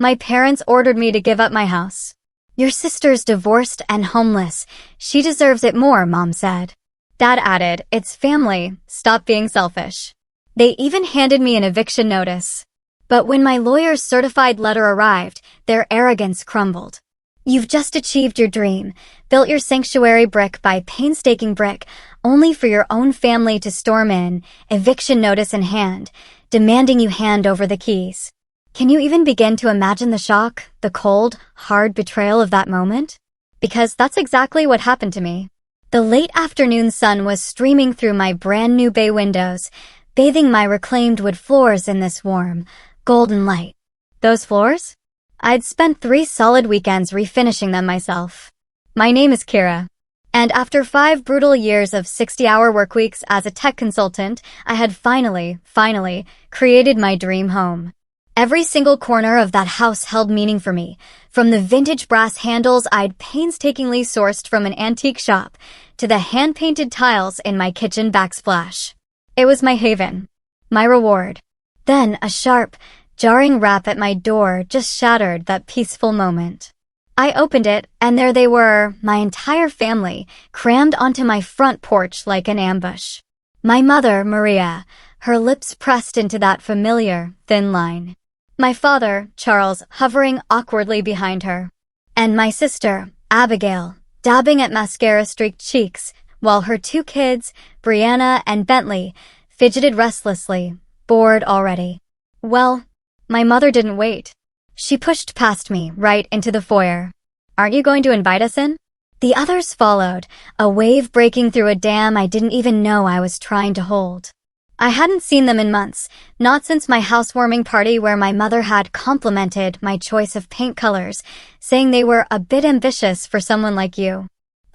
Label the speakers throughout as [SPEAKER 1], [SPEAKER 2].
[SPEAKER 1] My parents ordered me to give up my house. Your sister's divorced and homeless. She deserves it more, Mom said. Dad added, it's family. Stop being selfish. They even handed me an eviction notice. But when my lawyer's certified letter arrived, their arrogance crumbled. You've just achieved your dream, built your sanctuary brick by painstaking brick, only for your own family to storm in, eviction notice in hand, demanding you hand over the keys. Can you even begin to imagine the shock, the cold, hard betrayal of that moment? Because that's exactly what happened to me. The late afternoon sun was streaming through my brand new bay windows, bathing my reclaimed wood floors in this warm, golden light. Those floors? I'd spent 3 solid weekends refinishing them myself. My name is Kira. And after 5 brutal years of 60-hour workweeks as a tech consultant, I had finally created my dream home. Every single corner of that house held meaning for me, from the vintage brass handles I'd painstakingly sourced from an antique shop, to the hand-painted tiles in my kitchen backsplash. It was my haven, my reward. Then a sharp, jarring rap at my door just shattered that peaceful moment. I opened it, and there they were, my entire family, crammed onto my front porch like an ambush. My mother, Maria, her lips pressed into that familiar, thin line. My father, Charles, hovering awkwardly behind her. And my sister, Abigail, dabbing at mascara-streaked cheeks, while her 2 kids, Brianna and Bentley, fidgeted restlessly, bored already. Well, my mother didn't wait. She pushed past me, right into the foyer. Aren't you going to invite us in? The others followed, a wave breaking through a dam I didn't even know I was trying to hold. I hadn't seen them in months, not since my housewarming party where my mother had complimented my choice of paint colors, saying they were a bit ambitious for someone like you.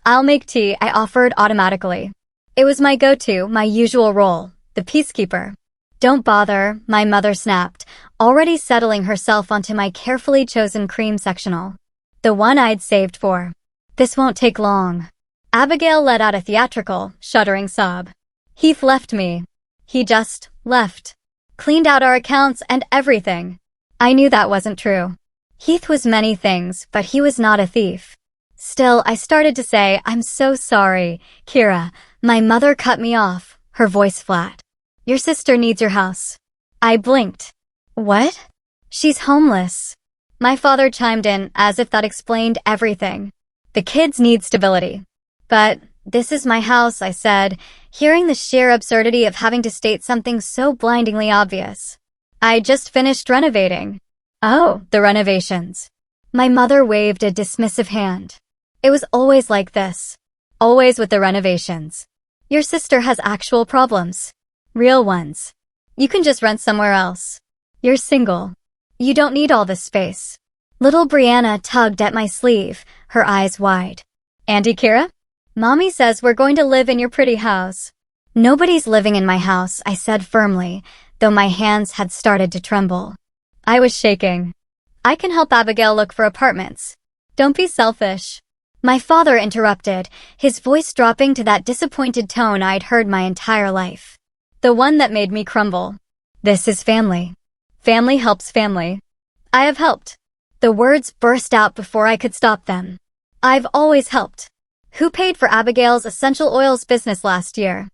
[SPEAKER 1] I'll make tea, I offered automatically. It was my go-to, my usual role, the peacekeeper. Don't bother, my mother snapped, already settling herself onto my carefully chosen cream sectional. The one I'd saved for. This won't take long. Abigail let out a theatrical, shuddering sob. Heath left me. He just left. Cleaned out our accounts and everything. I knew that wasn't true. Heath was many things, but he was not a thief. Still, I started to say, I'm so sorry, Kira. My mother cut me off, her voice flat. Your sister needs your house. I blinked. What? She's homeless. My father chimed in as if that explained everything. The kids need stability. But this is my house, I said, hearing the sheer absurdity of having to state something so blindingly obvious. I just finished renovating. Oh, the renovations. My mother waved a dismissive hand. It was always like this. Always with the renovations. Your sister has actual problems. Real ones. You can just rent somewhere else. You're single. You don't need all this space. Little Brianna tugged at my sleeve, her eyes wide. Auntie Kira? Mommy says we're going to live in your pretty house. Nobody's living in my house, I said firmly, though my hands had started to tremble. I was shaking. I can help Abigail look for apartments. Don't be selfish. My father interrupted, his voice dropping to that disappointed tone I'd heard my entire life. The one that made me crumble. This is family. Family helps family. I have helped. The words burst out before I could stop them. I've always helped. Who paid for Abigail's essential oils business last year?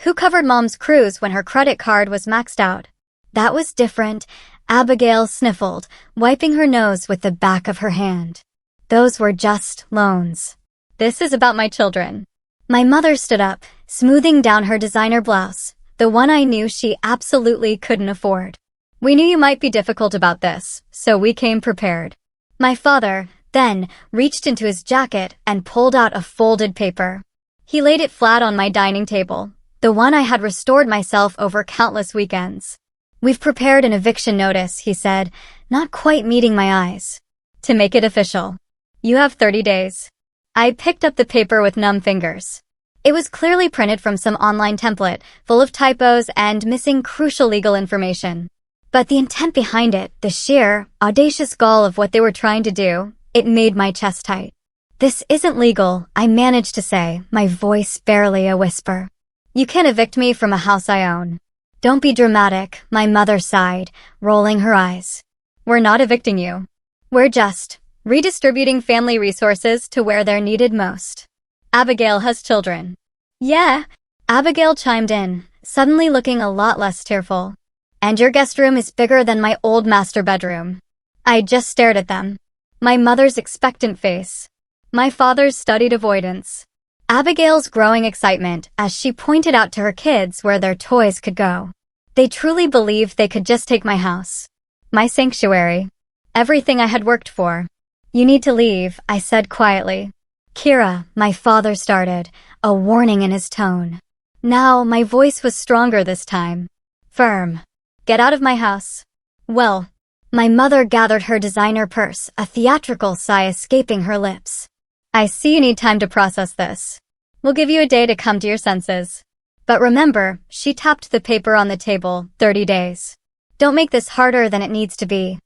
[SPEAKER 1] Who covered Mom's cruise when her credit card was maxed out? That was different, Abigail sniffled, wiping her nose with the back of her hand. Those were just loans. This is about my children. My mother stood up, smoothing down her designer blouse, the one I knew she absolutely couldn't afford. We knew you might be difficult about this, so we came prepared. My father, then, reached into his jacket and pulled out a folded paper. He laid it flat on my dining table, the one I had restored myself over countless weekends. We've prepared an eviction notice, he said, not quite meeting my eyes. To make it official. You have 30 days. I picked up the paper with numb fingers. It was clearly printed from some online template, full of typos and missing crucial legal information. But the intent behind it, the sheer, audacious gall of what they were trying to do, it made my chest tight. This isn't legal, I managed to say, my voice barely a whisper. You can't evict me from a house I own. Don't be dramatic, my mother sighed, rolling her eyes. We're not evicting you. We're just redistributing family resources to where they're needed most. Abigail has children. Yeah, Abigail chimed in, suddenly looking a lot less tearful. And your guest room is bigger than my old master bedroom. I just stared at them. My mother's expectant face. My father's studied avoidance. Abigail's growing excitement as she pointed out to her kids where their toys could go. They truly believed they could just take my house. My sanctuary. Everything I had worked for. You need to leave, I said quietly. Kira, my father started, a warning in his tone. Now, my voice was stronger this time. Firm. Get out of my house. Well, my mother gathered her designer purse, a theatrical sigh escaping her lips. I see you need time to process this. We'll give you a day to come to your senses. But remember, she tapped the paper on the table, 30 days. Don't make this harder than it needs to be.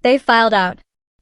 [SPEAKER 1] They filed out.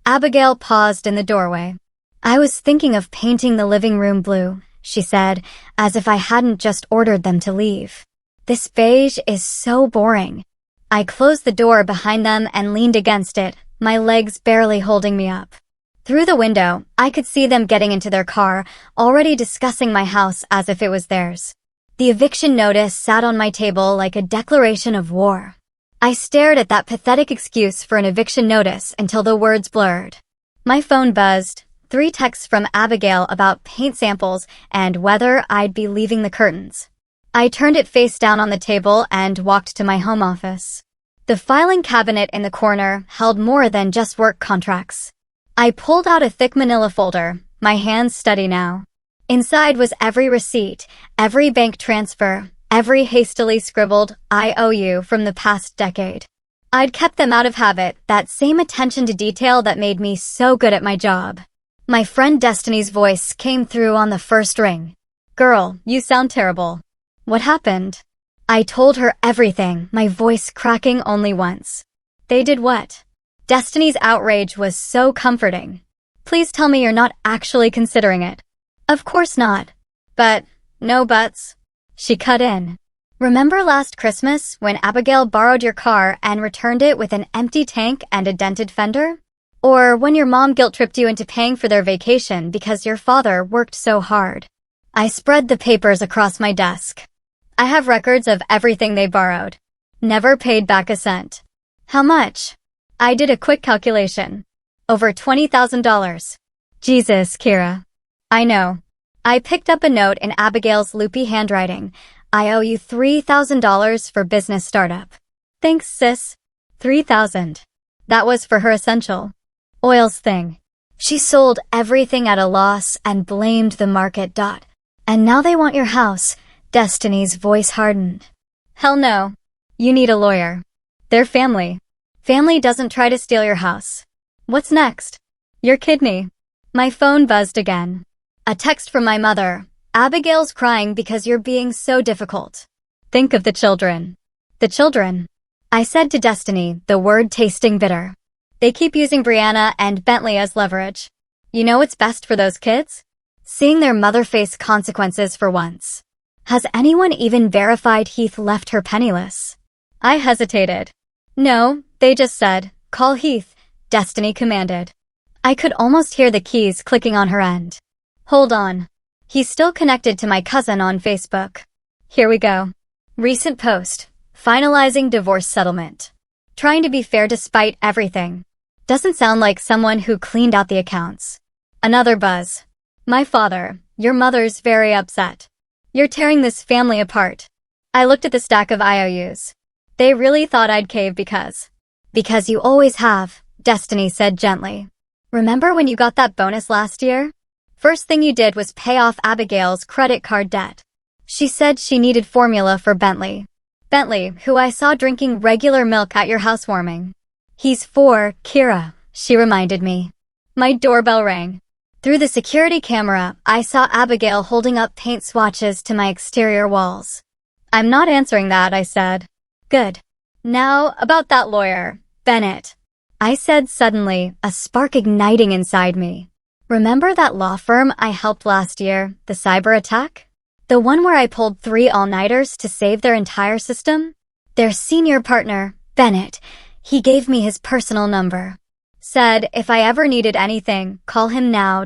[SPEAKER 1] Abigail paused in the doorway. I was thinking of painting the living room blue, she said, as if I hadn't just ordered them to leave. This beige is so boring. I closed the door behind them and leaned against it, my legs barely holding me up. Through the window, I could see them getting into their car, already discussing my house as if it was theirs. The eviction notice sat on my table like a declaration of war. I stared at that pathetic excuse for an eviction notice until the words blurred. My phone buzzed, 3 texts from Abigail about paint samples and whether I'd be leaving the curtains. I turned it face down on the table and walked to my home office. The filing cabinet in the corner held more than just work contracts. I pulled out a thick manila folder, my hands steady now. Inside was every receipt, every bank transfer, every hastily scribbled IOU from the past decade. I'd kept them out of habit, that same attention to detail that made me so good at my job. My friend Destiny's voice came through on the first ring. Girl, you sound terrible. What happened? I told her everything, my voice cracking only once. They did what? Destiny's outrage was so comforting. Please tell me you're not actually considering it. Of course not. But, no buts. She cut in. Remember last Christmas when Abigail borrowed your car and returned it with an empty tank and a dented fender? Or when your mom guilt-tripped you into paying for their vacation because your father worked so hard? I spread the papers across my desk. I have records of everything they borrowed. Never paid back a cent. How much? I did a quick calculation. Over $20,000. Jesus, Kira. I know. I picked up a note in Abigail's loopy handwriting. I owe you $3,000 for business startup. Thanks, sis. $3,000. That was for her essential oils thing. She sold everything at a loss and blamed the market. And now they want your house. Destiny's voice hardened. Hell no. You need a lawyer. They're family. Family doesn't try to steal your house. What's next? Your kidney. My phone buzzed again. A text from my mother. Abigail's crying because you're being so difficult. Think of the children. The children. I said to Destiny, the word tasting bitter. They keep using Brianna and Bentley as leverage. You know what's best for those kids? Seeing their mother face consequences for once. Has anyone even verified Heath left her penniless? I hesitated. No, they just said, call Heath, Destiny commanded. I could almost hear the keys clicking on her end. Hold on. He's still connected to my cousin on Facebook. Here we go. Recent post. Finalizing divorce settlement. Trying to be fair despite everything. Doesn't sound like someone who cleaned out the accounts. Another buzz. My father, your mother's very upset. You're tearing this family apart. I looked at the stack of IOUs. They really thought I'd cave because you always have, Destiny said gently. Remember when you got that bonus last year? First thing you did was pay off Abigail's credit card debt. She said she needed formula for Bentley. Bentley, who I saw drinking regular milk at your housewarming. He's for Kira, she reminded me. My doorbell rang. Through the security camera, I saw Abigail holding up paint swatches to my exterior walls. I'm not answering that, I said. Good. Now, about that lawyer, Bennett. I said suddenly, a spark igniting inside me. Remember that law firm I helped last year, the cyber attack? The one where I pulled 3 all-nighters to save their entire system? Their senior partner, Bennett, he gave me his personal number. Said if I ever needed anything, call him now.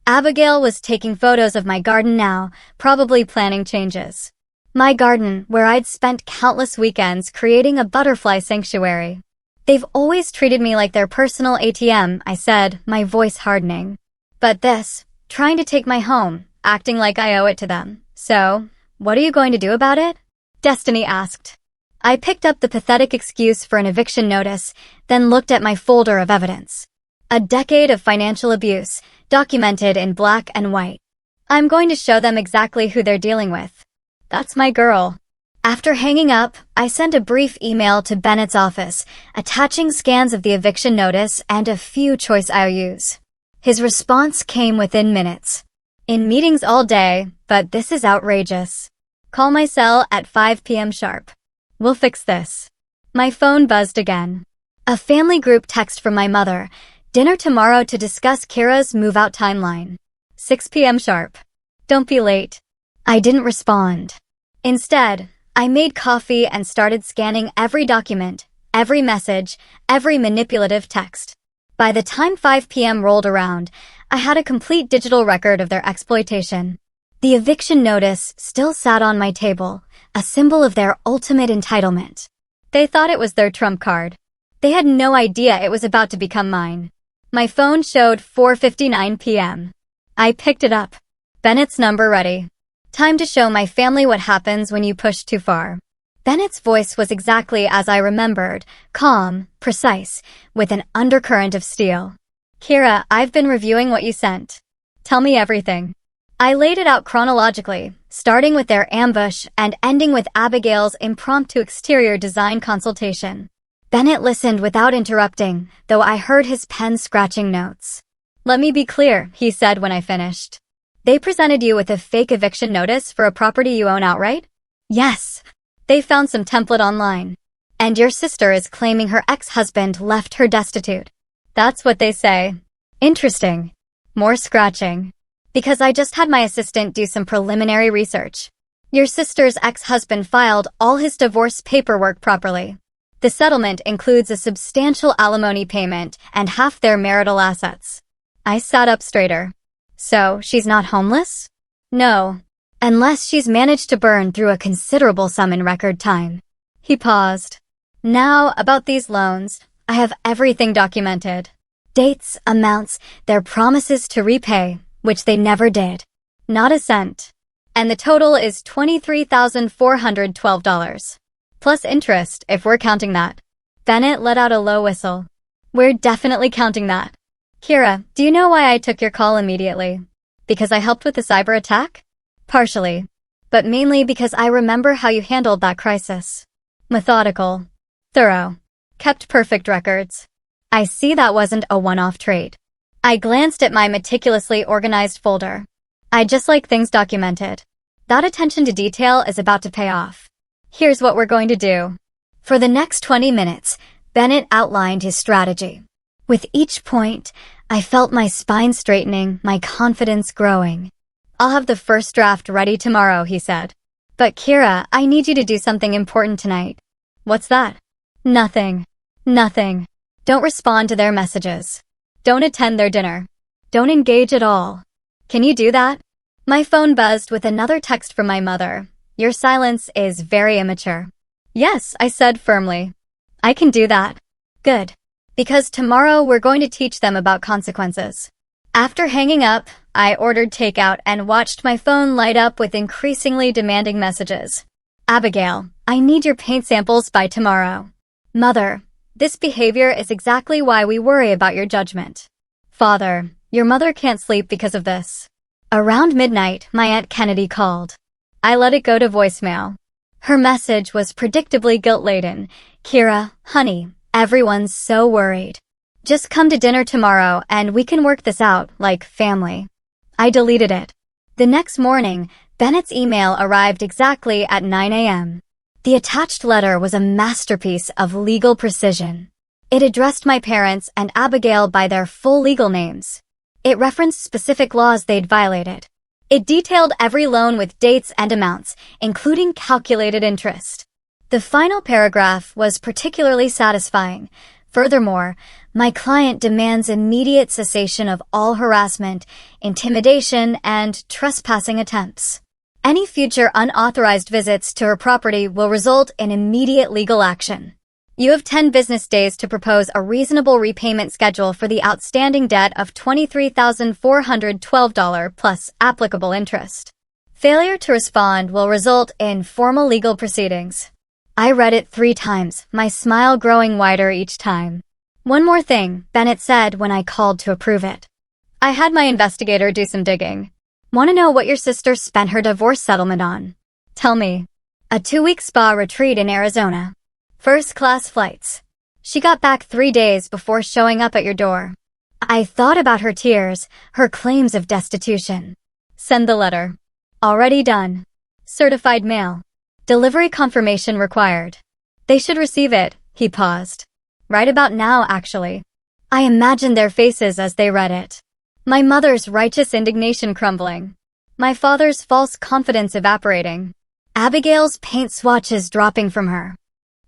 [SPEAKER 1] Abigail was taking photos of my garden now, probably planning changes. My garden, where I'd spent countless weekends creating a butterfly sanctuary. They've always treated me like their personal ATM, I said, my voice hardening. But this, trying to take my home, acting like I owe it to them. So, what are you going to do about it? Destiny asked. I picked up the pathetic excuse for an eviction notice, then looked at my folder of evidence. A decade of financial abuse, documented in black and white. I'm going to show them exactly who they're dealing with. That's my girl. After hanging up, I sent a brief email to Bennett's office, attaching scans of the eviction notice and a few choice IOUs. His response came within minutes. In meetings all day, but this is outrageous. Call my cell at 5 p.m. sharp. We'll fix this. My phone buzzed again. A family group text from my mother. Dinner tomorrow to discuss Kira's move-out timeline. 6 p.m. sharp. Don't be late. I didn't respond. Instead, I made coffee and started scanning every document, every message, every manipulative text. By the time 5 p.m. rolled around, I had a complete digital record of their exploitation. The eviction notice still sat on my table, a symbol of their ultimate entitlement. They thought it was their trump card. They had no idea it was about to become mine. My phone showed 4:59 p.m. I picked it up. Bennett's number ready. Time to show my family what happens when you push too far. Bennett's voice was exactly as I remembered, calm, precise, with an undercurrent of steel. Kira, I've been reviewing what you sent. Tell me everything. I laid it out chronologically, starting with their ambush and ending with Abigail's impromptu exterior design consultation. Bennett listened without interrupting, though I heard his pen scratching notes. Let me be clear, he said when I finished. They presented you with a fake eviction notice for a property you own outright? Yes. They found some template online. And your sister is claiming her ex-husband left her destitute. That's what they say. Interesting. More scratching. Because I just had my assistant do some preliminary research. Your sister's ex-husband filed all his divorce paperwork properly. The settlement includes a substantial alimony payment and half their marital assets. I sat up straighter. So, she's not homeless? No. Unless she's managed to burn through a considerable sum in record time. He paused. Now, about these loans, I have everything documented. Dates, amounts, their promises to repay, which they never did. Not a cent. And the total is $23,412. Plus interest, if we're counting that. Bennett let out a low whistle. We're definitely counting that. Kira, do you know why I took your call immediately? Because I helped with the cyber attack? Partially. But mainly because I remember how you handled that crisis. Methodical. Thorough. Kept perfect records. I see that wasn't a one-off trait. I glanced at my meticulously organized folder. I just like things documented. That attention to detail is about to pay off. Here's what we're going to do. For the next 20 minutes, Bennett outlined his strategy. With each point, I felt my spine straightening, my confidence growing. I'll have the first draft ready tomorrow, he said. But Kira, I need you to do something important tonight. What's that? Nothing. Nothing. Don't respond to their messages. Don't attend their dinner. Don't engage at all. Can you do that? My phone buzzed with another text from my mother. Your silence is very immature. Yes, I said firmly. I can do that. Good. Because tomorrow we're going to teach them about consequences. After hanging up, I ordered takeout and watched my phone light up with increasingly demanding messages. Abigail, I need your paint samples by tomorrow. Mother, this behavior is exactly why we worry about your judgment. Father, your mother can't sleep because of this. Around midnight, my Aunt Kennedy called. I let it go to voicemail. Her message was predictably guilt-laden. Kira, honey, everyone's so worried. Just come to dinner tomorrow and we can work this out like family. I deleted it. The next morning, Bennett's email arrived exactly at 9 a.m. The attached letter was a masterpiece of legal precision. It addressed my parents and Abigail by their full legal names. It referenced specific laws they'd violated. It detailed every loan with dates and amounts, including calculated interest. The final paragraph was particularly satisfying. Furthermore, my client demands immediate cessation of all harassment, intimidation, and trespassing attempts. Any future unauthorized visits to her property will result in immediate legal action. You have 10 business days to propose a reasonable repayment schedule for the outstanding debt of $23,412 plus applicable interest. Failure to respond will result in formal legal proceedings. I read it 3 times, my smile growing wider each time. One more thing, Bennett said when I called to approve it. I had my investigator do some digging. Want to know what your sister spent her divorce settlement on? Tell me. A 2-week spa retreat in Arizona. First-class flights. She got back 3 days before showing up at your door. I thought about her tears, her claims of destitution. Send the letter. Already done. Certified mail. Delivery confirmation required. They should receive it, he paused. Right about now, actually. I imagined their faces as they read it. My mother's righteous indignation crumbling. My father's false confidence evaporating. Abigail's paint swatches dropping from her.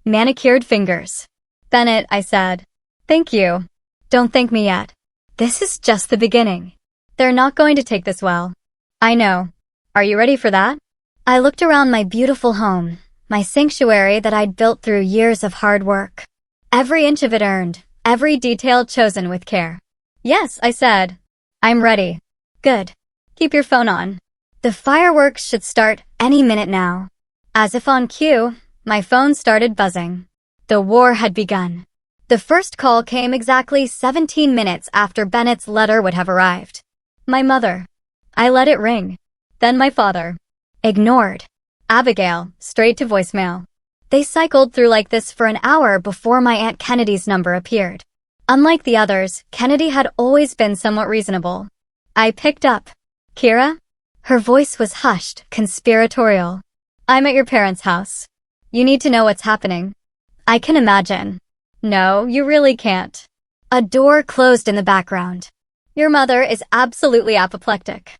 [SPEAKER 1] Manicured fingers. Bennett, I said. Thank you. Don't thank me yet. This is just the beginning. They're not going to take this well. I know. Are you ready for that? I looked around my beautiful home, my sanctuary that I'd built through years of hard work. Every inch of it earned, every detail chosen with care. Yes, I said. I'm ready. Good. Keep your phone on. The fireworks should start any minute now. As if on cue, my phone started buzzing. The war had begun. The first call came exactly 17 minutes after Bennett's letter would have arrived. My mother. I let it ring. Then my father. Ignored. Abigail, straight to voicemail. They cycled through like this for an hour before my Aunt Kennedy's number appeared. Unlike the others, Kennedy had always been somewhat reasonable. I picked up. Kira? Her voice was hushed, conspiratorial. I'm at your parents' house. You need to know what's happening. I can imagine. No, you really can't. A door closed in the background. Your mother is absolutely apoplectic.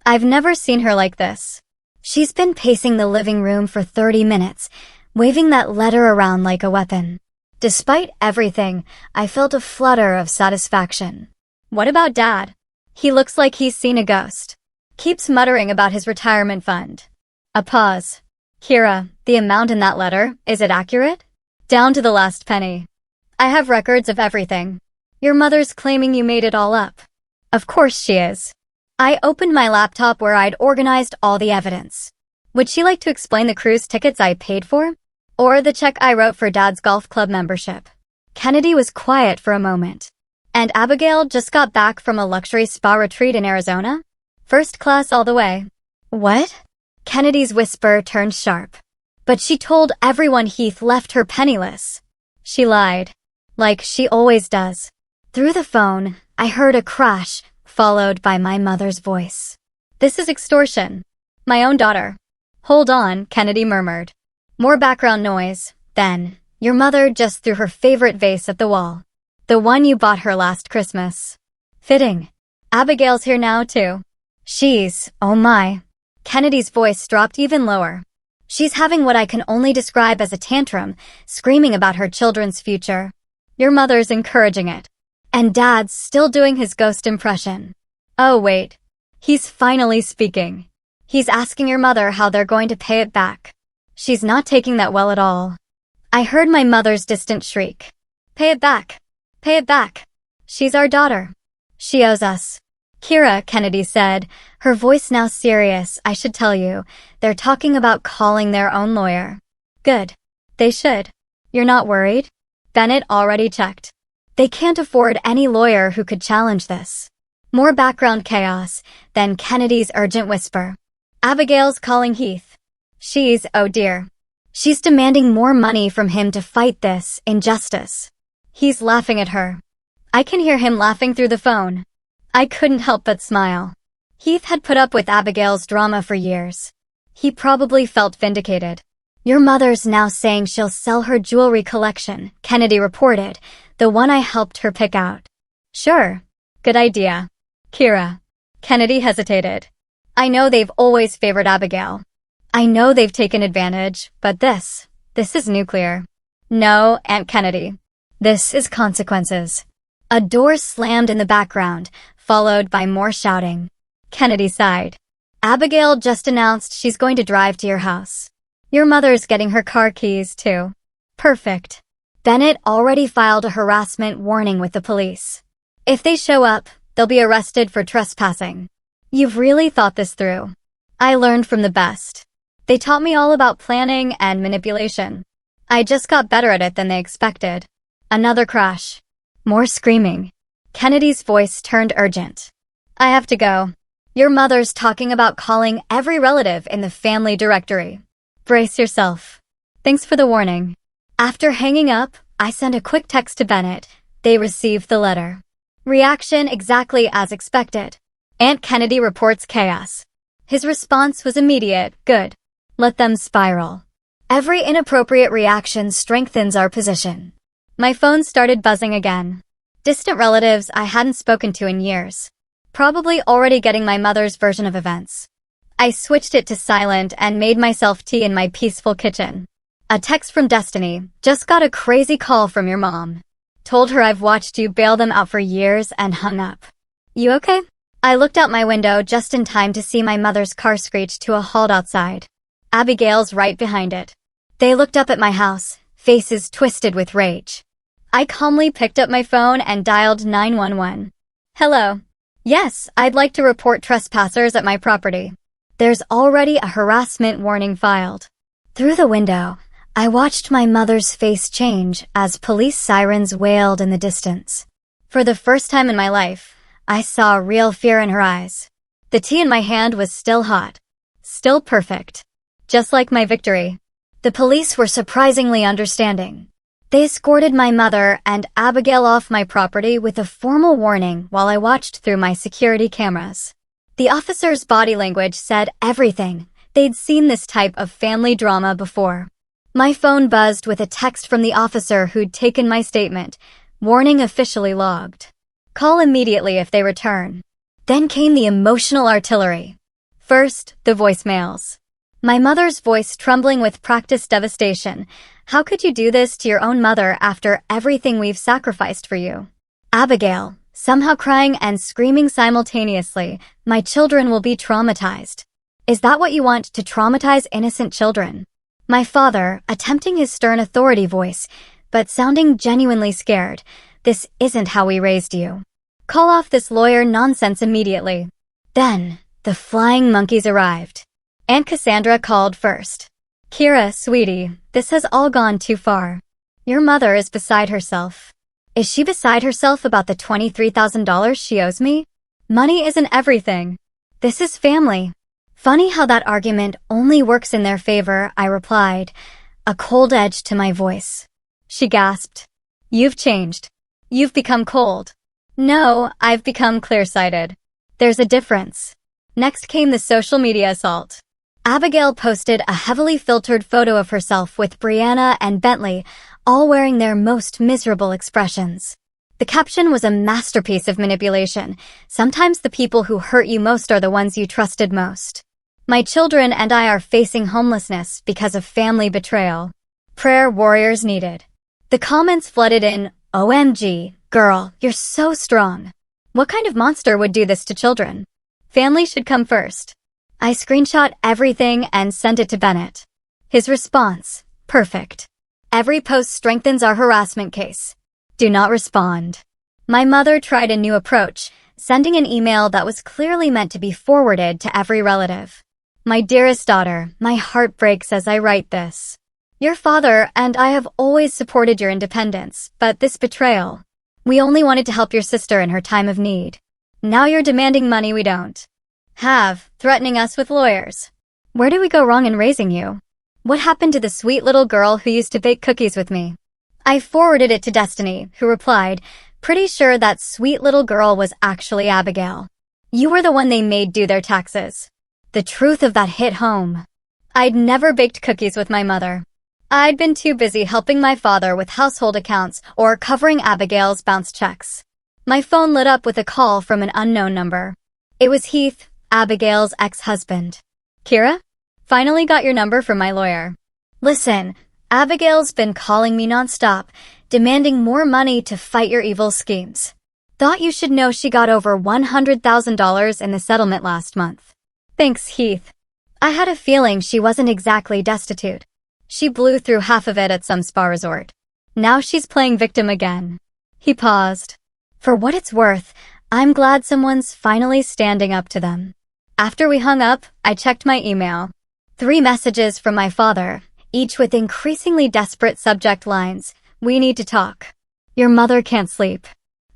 [SPEAKER 1] I've never seen her like this. She's been pacing the living room for 30 minutes, waving that letter around like a weapon. Despite everything, I felt a flutter of satisfaction. What about Dad? He looks like he's seen a ghost. Keeps muttering about his retirement fund. A pause. Kira, the amount in that letter, is it accurate? Down to the last penny. I have records of everything. Your mother's claiming you made it all up. Of course she is. I opened my laptop where I'd organized all the evidence. Would she like to explain the cruise tickets I paid for? Or the check I wrote for Dad's golf club membership? Kennedy was quiet for a moment. And Abigail just got back from a luxury spa retreat in Arizona? First class all the way. What? Kennedy's whisper turned sharp. But she told everyone Heath left her penniless. She lied. Like she always does. Through the phone, I heard a crash, followed by my mother's voice. This is extortion. My own daughter. Hold on, Kennedy murmured. More background noise. Then, your mother just threw her favorite vase at the wall. The one you bought her last Christmas. Fitting. Abigail's here now, too. She's, oh my. Kennedy's voice dropped even lower. She's having what I can only describe as a tantrum, screaming about her children's future. Your mother's encouraging it. And Dad's still doing his ghost impression. Oh wait. He's finally speaking. He's asking your mother how they're going to pay it back. She's not taking that well at all. I heard my mother's distant shriek. Pay it back. Pay it back. She's our daughter. She owes us. Kira, Kennedy said, her voice now serious. I should tell you, they're talking about calling their own lawyer. Good. They should. You're not worried? Bennett already checked. They can't afford any lawyer who could challenge this. More background chaos, then Kennedy's urgent whisper. Abigail's calling Heath. She's, oh dear. She's demanding more money from him to fight this injustice. He's laughing at her. I can hear him laughing through the phone. I couldn't help but smile. Heath had put up with Abigail's drama for years. He probably felt vindicated. Your mother's now saying she'll sell her jewelry collection, Kennedy reported, the one I helped her pick out. Sure. Good idea. Kira. Kennedy hesitated. I know they've always favored Abigail. I know they've taken advantage, but this is nuclear. No, Aunt Kennedy. This is consequences. A door slammed in the background, followed by more shouting. Kennedy sighed. Abigail just announced she's going to drive to your house. Your mother's getting her car keys, too. Perfect. Bennett already filed a harassment warning with the police. If they show up, they'll be arrested for trespassing. You've really thought this through. I learned from the best. They taught me all about planning and manipulation. I just got better at it than they expected. Another crash. More screaming. Kennedy's voice turned urgent. I have to go. Your mother's talking about calling every relative in the family directory. Brace yourself. Thanks for the warning. After hanging up, I sent a quick text to Bennett. They received the letter. Reaction exactly as expected. Aunt Kennedy reports chaos. His response was immediate. Good. Let them spiral. Every inappropriate reaction strengthens our position. My phone started buzzing again. Distant relatives I hadn't spoken to in years. Probably already getting my mother's version of events. I switched it to silent and made myself tea in my peaceful kitchen. A text from Destiny. Just got a crazy call from your mom. Told her I've watched you bail them out for years and hung up. You okay? I looked out my window just in time to see my mother's car screech to a halt outside. Abigail's right behind it. They looked up at my house, faces twisted with rage. I calmly picked up my phone and dialed 911. Hello. Yes, I'd like to report trespassers at my property. There's already a harassment warning filed. Through the window, I watched my mother's face change as police sirens wailed in the distance. For the first time in my life, I saw real fear in her eyes. The tea in my hand was still hot. Still perfect. Just like my victory. The police were surprisingly understanding. They escorted my mother and Abigail off my property with a formal warning while I watched through my security cameras. The officer's body language said everything. They'd seen this type of family drama before. My phone buzzed with a text from the officer who'd taken my statement. Warning officially logged. Call immediately if they return. Then came the emotional artillery. First, the voicemails. My mother's voice trembling with practiced devastation. How could you do this to your own mother after everything we've sacrificed for you? Abigail, somehow crying and screaming simultaneously. My children will be traumatized. Is that what you want, to traumatize innocent children? My father, attempting his stern authority voice, but sounding genuinely scared. This isn't how we raised you. Call off this lawyer nonsense immediately. Then, the flying monkeys arrived. Aunt Cassandra called first. Kira, sweetie, this has all gone too far. Your mother is beside herself. Is she beside herself about the $23,000 she owes me? Money isn't everything. This is family. Funny how that argument only works in their favor, I replied, a cold edge to my voice. She gasped. You've changed. You've become cold. No, I've become clear-sighted. There's a difference. Next came the social media assault. Abigail posted a heavily filtered photo of herself with Brianna and Bentley, all wearing their most miserable expressions. The caption was a masterpiece of manipulation. Sometimes the people who hurt you most are the ones you trusted most. My children and I are facing homelessness because of family betrayal. Prayer warriors needed. The comments flooded in, OMG, girl, you're so strong. What kind of monster would do this to children? Family should come first. I screenshot everything and sent it to Bennett. His response, perfect. Every post strengthens our harassment case. Do not respond. My mother tried a new approach, sending an email that was clearly meant to be forwarded to every relative. My dearest daughter, my heart breaks as I write this. Your father and I have always supported your independence, but this betrayal. We only wanted to help your sister in her time of need. Now you're demanding money we don't have, threatening us with lawyers. Where did we go wrong in raising you? What happened to the sweet little girl who used to bake cookies with me? I forwarded it to Destiny, who replied, pretty sure that sweet little girl was actually Abigail. You were the one they made do their taxes. The truth of that hit home. I'd never baked cookies with my mother. I'd been too busy helping my father with household accounts or covering Abigail's bounce checks. My phone lit up with a call from an unknown number. It was Heath, Abigail's ex-husband. Kira? Finally got your number from my lawyer. Listen, Abigail's been calling me nonstop, demanding more money to fight your evil schemes. Thought you should know she got over $100,000 in the settlement last month. Thanks, Heath. I had a feeling she wasn't exactly destitute. She blew through half of it at some spa resort. Now she's playing victim again. He paused. For what it's worth, I'm glad someone's finally standing up to them. After we hung up, I checked my email. 3 messages from my father, each with increasingly desperate subject lines. We need to talk. Your mother can't sleep.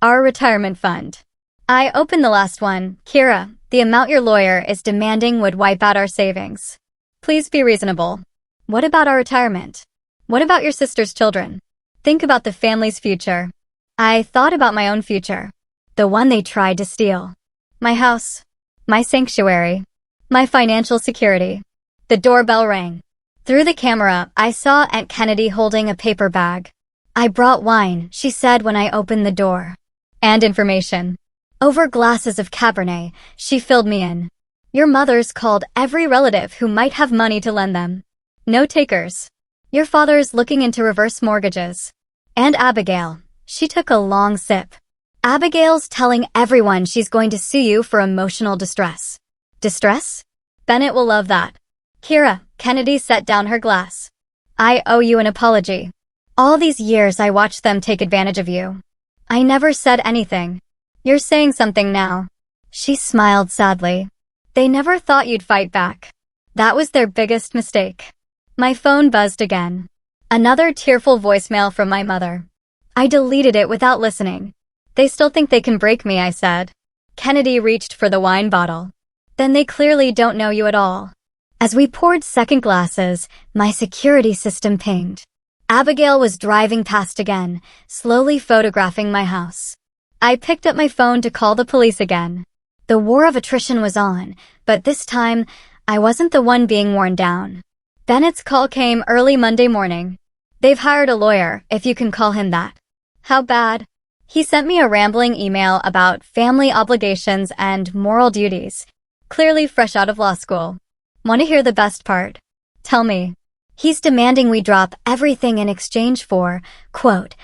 [SPEAKER 1] Our retirement fund. I opened the last one. Kira, the amount your lawyer is demanding would wipe out our savings. Please be reasonable. What about our retirement? What about your sister's children? Think about the family's future. I thought about my own future. The one they tried to steal. My house. My sanctuary. My financial security. The doorbell rang. Through the camera, I saw Aunt Kennedy holding a paper bag. I brought wine, she said when I opened the door. And information. Over glasses of Cabernet, she filled me in. Your mother's called every relative who might have money to lend them. No takers. Your father's looking into reverse mortgages. And Abigail. She took a long sip. Abigail's telling everyone she's going to sue you for emotional distress. Distress? Bennett will love that. Kira, Kennedy set down her glass. I owe you an apology. All these years I watched them take advantage of you. I never said anything. You're saying something now. She smiled sadly. They never thought you'd fight back. That was their biggest mistake. My phone buzzed again. Another tearful voicemail from my mother. I deleted it without listening. They still think they can break me, I said. Kennedy reached for the wine bottle. Then they clearly don't know you at all. As we poured second glasses, my security system pinged. Abigail was driving past again, slowly photographing my house. I picked up my phone to call the police again. The war of attrition was on, but this time, I wasn't the one being worn down. Bennett's call came early Monday morning. They've hired a lawyer, if you can call him that. How bad? He sent me a rambling email about family obligations and moral duties, clearly fresh out of law school. Want to hear the best part? Tell me. He's demanding we drop everything in exchange for, quote,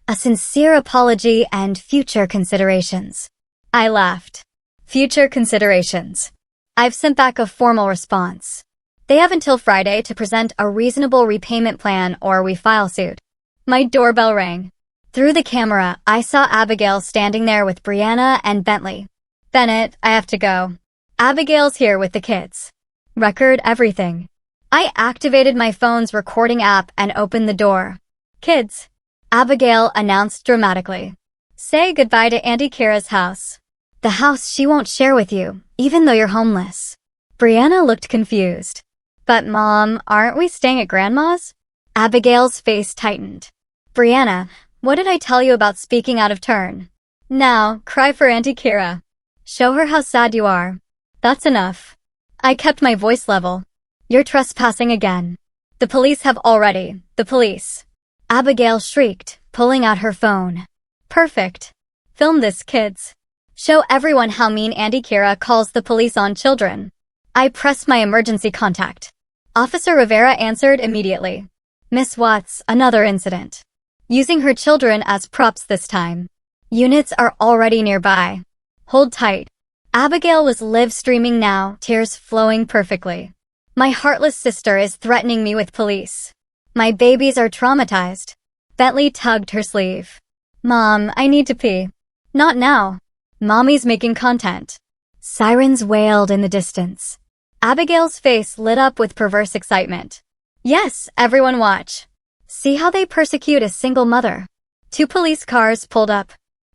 [SPEAKER 1] a sincere apology and future considerations. I laughed. Future considerations. I've sent back a formal response. They have until Friday to present a reasonable repayment plan or we file suit. My doorbell rang. Through the camera, I saw Abigail standing there with Brianna and Bentley. Bennett, I have to go. Abigail's here with the kids. Record everything. I activated my phone's recording app and opened the door. Kids, Abigail announced dramatically. Say goodbye to Auntie Kira's house. The house she won't share with you, even though you're homeless. Brianna looked confused. But Mom, aren't we staying at Grandma's? Abigail's face tightened. Brianna, what did I tell you about speaking out of turn? Now, cry for Auntie Kira. Show her how sad you are. That's enough. I kept my voice level. You're trespassing again. The police have already. The police. Abigail shrieked, pulling out her phone. Perfect. Film this, kids. Show everyone how mean Auntie Kira calls the police on children. I pressed my emergency contact. Officer Rivera answered immediately. Miss Watts, another incident. Using her children as props this time. Units are already nearby. Hold tight. Abigail was live streaming now, tears flowing perfectly. My heartless sister is threatening me with police. My babies are traumatized. Bentley tugged her sleeve. Mom, I need to pee. Not now. Mommy's making content. Sirens wailed in the distance. Abigail's face lit up with perverse excitement. Yes, everyone watch. See how they persecute a single mother. 2 police cars pulled up.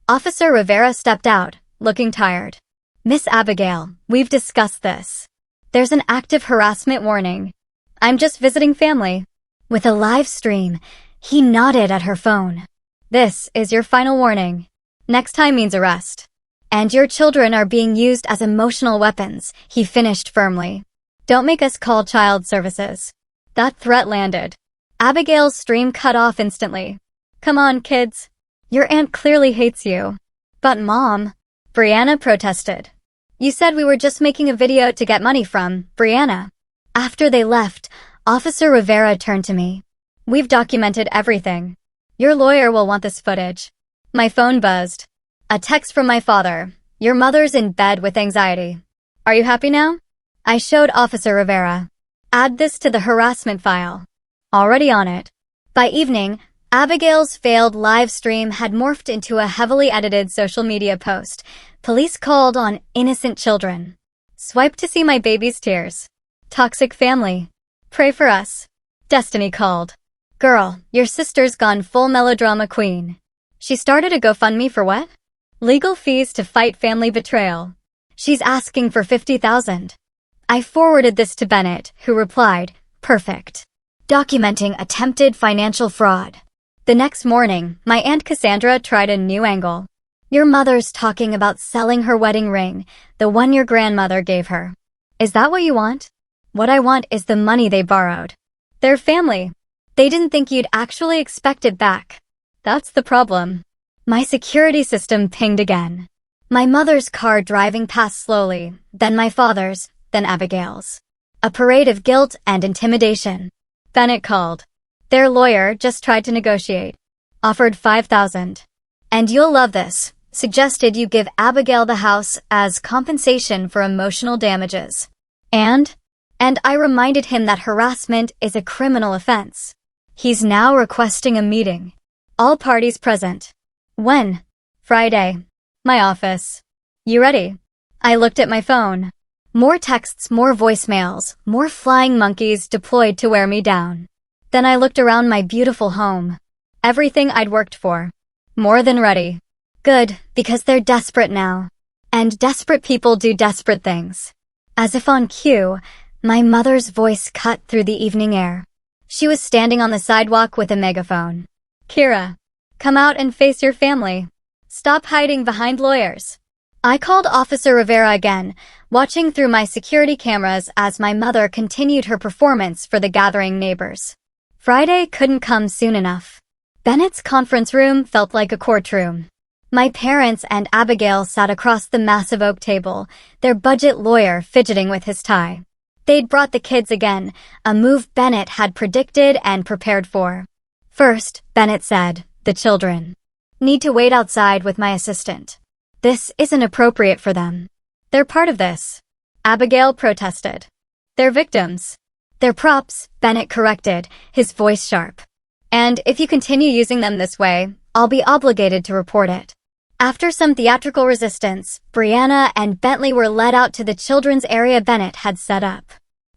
[SPEAKER 1] Officer Rivera stepped out, looking tired. Miss Abigail, we've discussed this. There's an active harassment warning. I'm just visiting family. With a live stream, he nodded at her phone. This is your final warning. Next time means arrest. And your children are being used as emotional weapons, he finished firmly. Don't make us call child services. That threat landed. Abigail's stream cut off instantly. Come on, kids. Your aunt clearly hates you. But Mom, Brianna protested. You said we were just making a video to get money from, Brianna. After they left, Officer Rivera turned to me. We've documented everything. Your lawyer will want this footage. My phone buzzed. A text from my father. Your mother's in bed with anxiety. Are you happy now? I showed Officer Rivera. Add this to the harassment file. Already on it. By evening, Abigail's failed live stream had morphed into a heavily edited social media post. Police called on innocent children. Swipe to see my baby's tears. Toxic family. Pray for us. Destiny called. Girl, your sister's gone full melodrama queen. She started a GoFundMe for what? Legal fees to fight family betrayal. She's asking for $50,000. I forwarded this to Bennett, who replied, perfect. Documenting attempted financial fraud. The next morning, my Aunt Cassandra tried a new angle. Your mother's talking about selling her wedding ring, the one your grandmother gave her. Is that what you want? What I want is the money they borrowed. They're family. They didn't think you'd actually expect it back. That's the problem. My security system pinged again. My mother's car driving past slowly, then my father's, then Abigail's. A parade of guilt and intimidation. Bennett called. Their lawyer just tried to negotiate. Offered $5,000. And you'll love this. Suggested you give Abigail the house as compensation for emotional damages. And I reminded him that harassment is a criminal offense. He's now requesting a meeting. All parties present. When? Friday. My office. You ready? I looked at my phone. More texts, more voicemails, more flying monkeys deployed to wear me down. Then I looked around my beautiful home. Everything I'd worked for. More than ready. Good, because they're desperate now. And desperate people do desperate things. As if on cue, my mother's voice cut through the evening air. She was standing on the sidewalk with a megaphone. Kira, come out and face your family. Stop hiding behind lawyers. I called Officer Rivera again, watching through my security cameras as my mother continued her performance for the gathering neighbors. Friday couldn't come soon enough. Bennett's conference room felt like a courtroom. My parents and Abigail sat across the massive oak table, their budget lawyer fidgeting with his tie. They'd brought the kids again, a move Bennett had predicted and prepared for. First, Bennett said, the children need to wait outside with my assistant. This isn't appropriate for them. They're part of this. Abigail protested. They're victims. They're props, Bennett corrected, his voice sharp. And if you continue using them this way, I'll be obligated to report it. After some theatrical resistance, Brianna and Bentley were led out to the children's area Bennett had set up.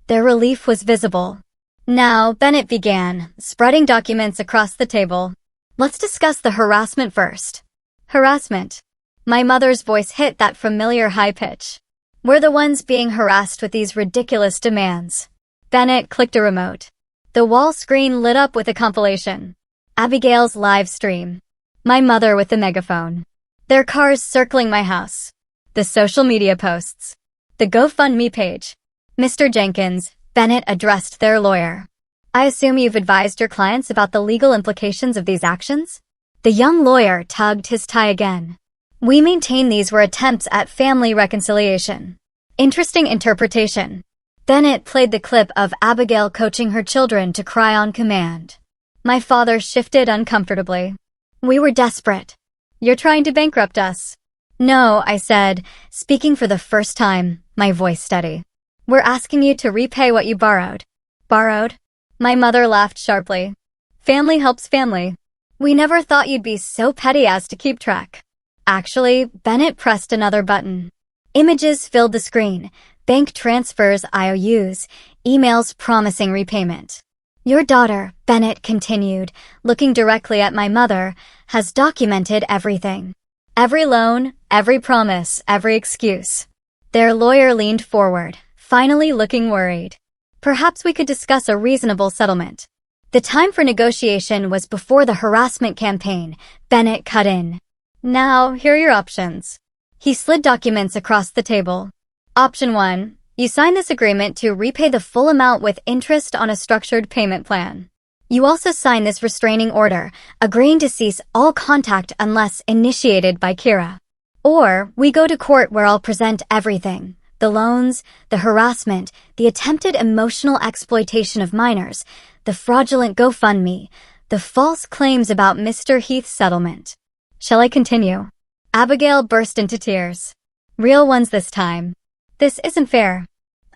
[SPEAKER 1] Their relief was visible. Now, Bennett began, spreading documents across the table. Let's discuss the harassment first. Harassment. My mother's voice hit that familiar high pitch. We're the ones being harassed with these ridiculous demands. Bennett clicked a remote. The wall screen lit up with a compilation. Abigail's live stream. My mother with the megaphone. Their cars circling my house. The social media posts. The GoFundMe page. Mr. Jenkins, Bennett addressed their lawyer. I assume you've advised your clients about the legal implications of these actions? The young lawyer tugged his tie again. We maintain these were attempts at family reconciliation. Interesting interpretation. Bennett played the clip of Abigail coaching her children to cry on command. My father shifted uncomfortably. We were desperate. You're trying to bankrupt us. No, I said, speaking for the first time, my voice steady. We're asking you to repay what you borrowed. Borrowed? My mother laughed sharply. Family helps family. We never thought you'd be so petty as to keep track. Actually, Bennett pressed another button. Images filled the screen. Bank transfers, IOUs, emails promising repayment. Your daughter, Bennett continued, looking directly at my mother, has documented everything. Every loan, every promise, every excuse. Their lawyer leaned forward, finally looking worried. Perhaps we could discuss a reasonable settlement. The time for negotiation was before the harassment campaign. Bennett cut in. Now, here are your options. He slid documents across the table. Option 1. You sign this agreement to repay the full amount with interest on a structured payment plan. You also sign this restraining order, agreeing to cease all contact unless initiated by Kira. Or, we go to court where I'll present everything. The loans, the harassment, the attempted emotional exploitation of minors, the fraudulent GoFundMe, The false claims about Mr. Heath's settlement. Shall I continue? Abigail burst into tears. Real ones this time. This isn't fair.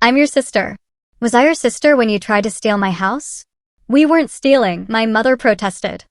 [SPEAKER 1] I'm your sister. Was I your sister when you tried to steal my house? We weren't stealing, my mother protested.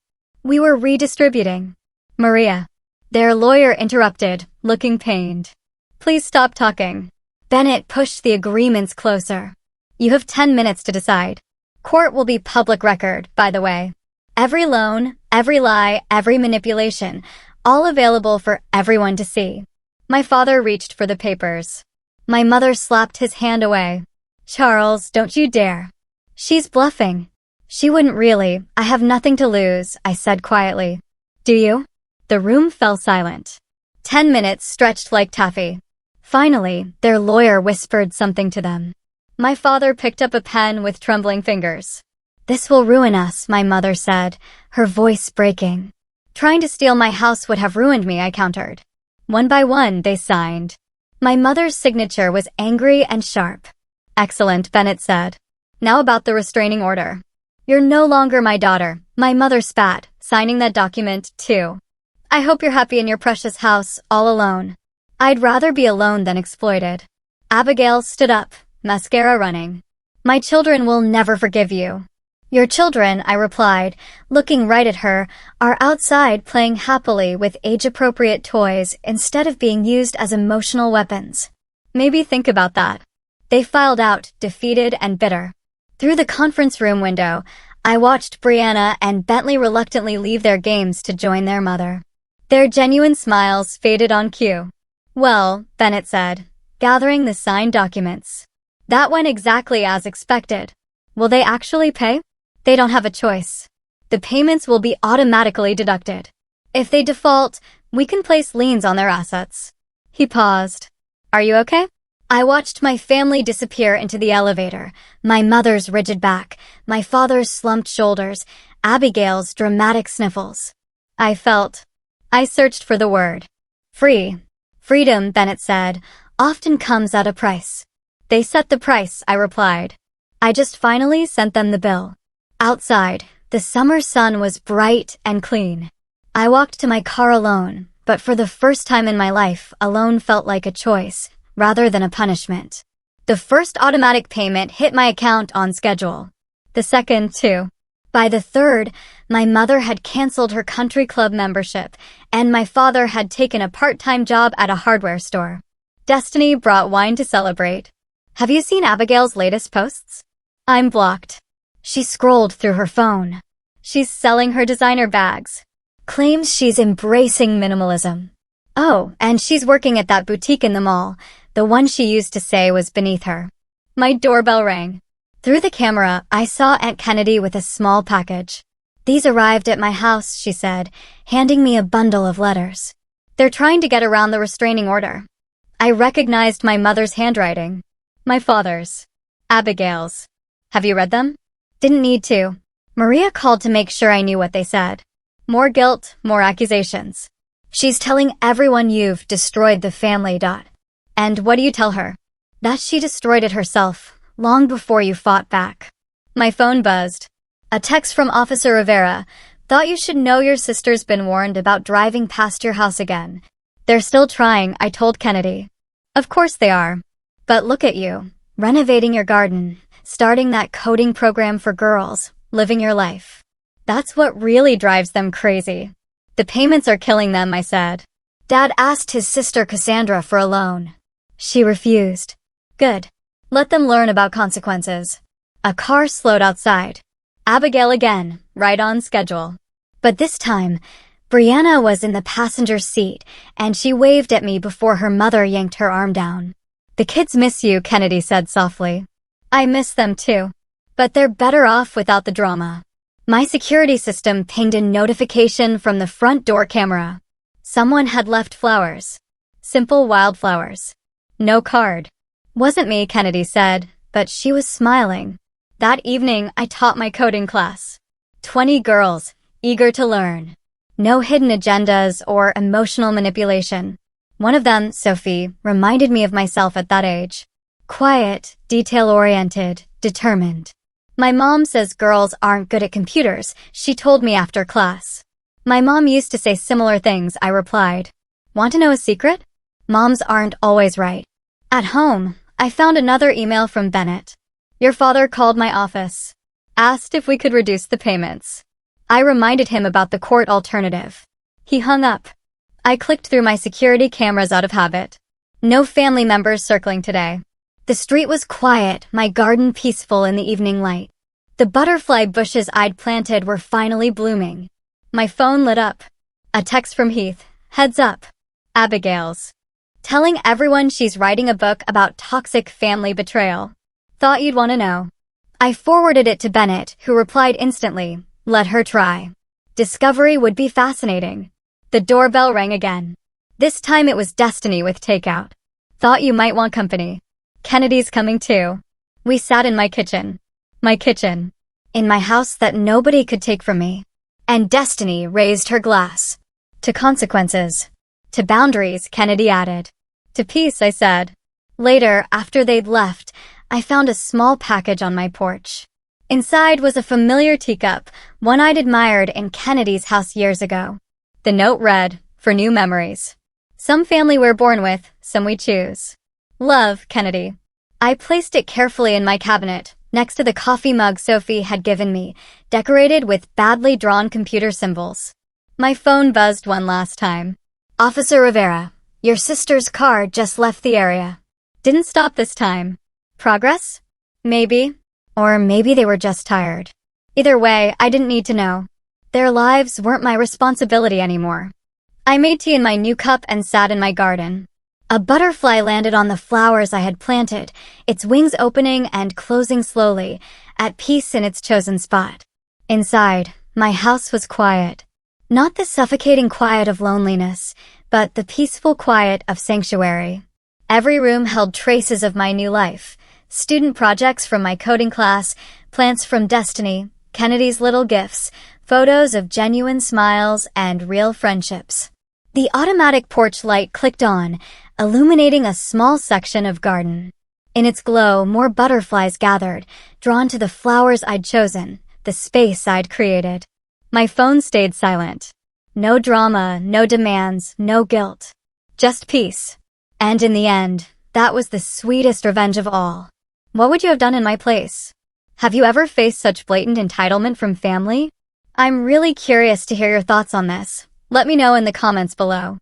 [SPEAKER 1] We were redistributing. Maria. Their lawyer interrupted, looking pained. Please stop talking. Bennett pushed the agreements closer. You have 10 minutes to decide. Court will be public record, by the way. Every loan, every lie, every manipulation, all available for everyone to see. My father reached for the papers. My mother slapped his hand away. Charles, don't you dare. She's bluffing. She wouldn't really. I have nothing to lose, I said quietly. Do you? The room fell silent. 10 minutes stretched like taffy. Finally, their lawyer whispered something to them. My father picked up a pen with trembling fingers. This will ruin us, my mother said, her voice breaking. Trying to steal my house would have ruined me, I countered. One by one, they signed. My mother's signature was angry and sharp. Excellent, Bennett said. Now about the restraining order. You're no longer my daughter, my mother spat, signing that document, too. I hope you're happy in your precious house, all alone. I'd rather be alone than exploited. Abigail stood up, mascara running. My children will never forgive you. Your children, I replied, looking right at her, are outside playing happily with age-appropriate toys instead of being used as emotional weapons. Maybe think about that. They filed out, defeated and bitter. Through the conference room window, I watched Brianna and Bentley reluctantly leave their games to join their mother. Their genuine smiles faded on cue. Well, Bennett said, gathering the signed documents. That went exactly as expected. Will they actually pay? They don't have a choice. The payments will be automatically deducted. If they default, we can place liens on their assets. He paused. Are you okay? I watched my family disappear into the elevator, my mother's rigid back, my father's slumped shoulders, Abigail's dramatic sniffles. I searched for the word. Free. Freedom, Bennett said, often comes at a price. They set the price, I replied. I just finally sent them the bill. Outside, the summer sun was bright and clean. I walked to my car alone, but for the first time in my life, alone felt like a choice, rather than a punishment. The first automatic payment hit my account on schedule. The second, too. By the third, my mother had canceled her country club membership, and my father had taken a part-time job at a hardware store. Destiny brought wine to celebrate. Have you seen Abigail's latest posts? I'm blocked. She scrolled through her phone. She's selling her designer bags. Claims she's embracing minimalism. Oh, and she's working at that boutique in the mall, the one she used to say was beneath her. My doorbell rang. Through the camera, I saw Aunt Kennedy with a small package. These arrived at my house, she said, handing me a bundle of letters. They're trying to get around the restraining order. I recognized my mother's handwriting. My father's. Abigail's. Have you read them? Didn't need to. Maria called to make sure I knew what they said. More guilt, more accusations. She's telling everyone you've destroyed the family. And what do you tell her? That she destroyed it herself, long before you fought back. My phone buzzed. A text from Officer Rivera. Thought you should know your sister's been warned about driving past your house again. They're still trying, I told Kennedy. Of course they are. But look at you, renovating your garden, starting that coding program for girls, living your life. That's what really drives them crazy. The payments are killing them, I said. Dad asked his sister Cassandra for a loan. She refused. Good. Let them learn about consequences. A car slowed outside. Abigail again, right on schedule. But this time, Brianna was in the passenger seat, and she waved at me before her mother yanked her arm down. The kids miss you, Kennedy said softly. I miss them too. But they're better off without the drama. My security system pinged a notification from the front door camera. Someone had left flowers. Simple wildflowers. No card. Wasn't me, Kennedy said, but she was smiling. That evening, I taught my coding class. 20 girls, eager to learn. No hidden agendas or emotional manipulation. One of them, Sophie, reminded me of myself at that age. Quiet, detail-oriented, determined. My mom says girls aren't good at computers, she told me after class. My mom used to say similar things, I replied. Want to know a secret? Moms aren't always right. At home, I found another email from Bennett. Your father called my office. Asked if we could reduce the payments. I reminded him about the court alternative. He hung up. I clicked through my security cameras out of habit. No family members circling today. The street was quiet, my garden peaceful in the evening light. The butterfly bushes I'd planted were finally blooming. My phone lit up. A text from Heath. Heads up. Abigail's. Telling everyone she's writing a book about toxic family betrayal. Thought you'd want to know. I forwarded it to Bennett, who replied instantly, let her try. Discovery would be fascinating. The doorbell rang again. This time it was Destiny with takeout. Thought you might want company. Kennedy's coming too. We sat in my kitchen. My kitchen. In my house that nobody could take from me. And Destiny raised her glass. To consequences. To boundaries, Kennedy added. To peace, I said. Later, after they'd left, I found a small package on my porch. Inside was a familiar teacup, one I'd admired in Kennedy's house years ago. The note read, for new memories. Some family we're born with, some we choose. Love, Kennedy. I placed it carefully in my cabinet, next to the coffee mug Sophie had given me, decorated with badly drawn computer symbols. My phone buzzed one last time. Officer Rivera, your sister's car just left the area. Didn't stop this time. Progress? Maybe. Or maybe they were just tired. Either way, I didn't need to know. Their lives weren't my responsibility anymore. I made tea in my new cup and sat in my garden. A butterfly landed on the flowers I had planted, its wings opening and closing slowly, at peace in its chosen spot. Inside, my house was quiet. Not the suffocating quiet of loneliness, but the peaceful quiet of sanctuary. Every room held traces of my new life. Student projects from my coding class, plants from Destiny, Kennedy's little gifts, photos of genuine smiles and real friendships. The automatic porch light clicked on, illuminating a small section of garden. In its glow, more butterflies gathered, drawn to the flowers I'd chosen, the space I'd created. My phone stayed silent. No drama, no demands, no guilt. Just peace. And in the end, that was the sweetest revenge of all. What would you have done in my place? Have you ever faced such blatant entitlement from family? I'm really curious to hear your thoughts on this. Let me know in the comments below.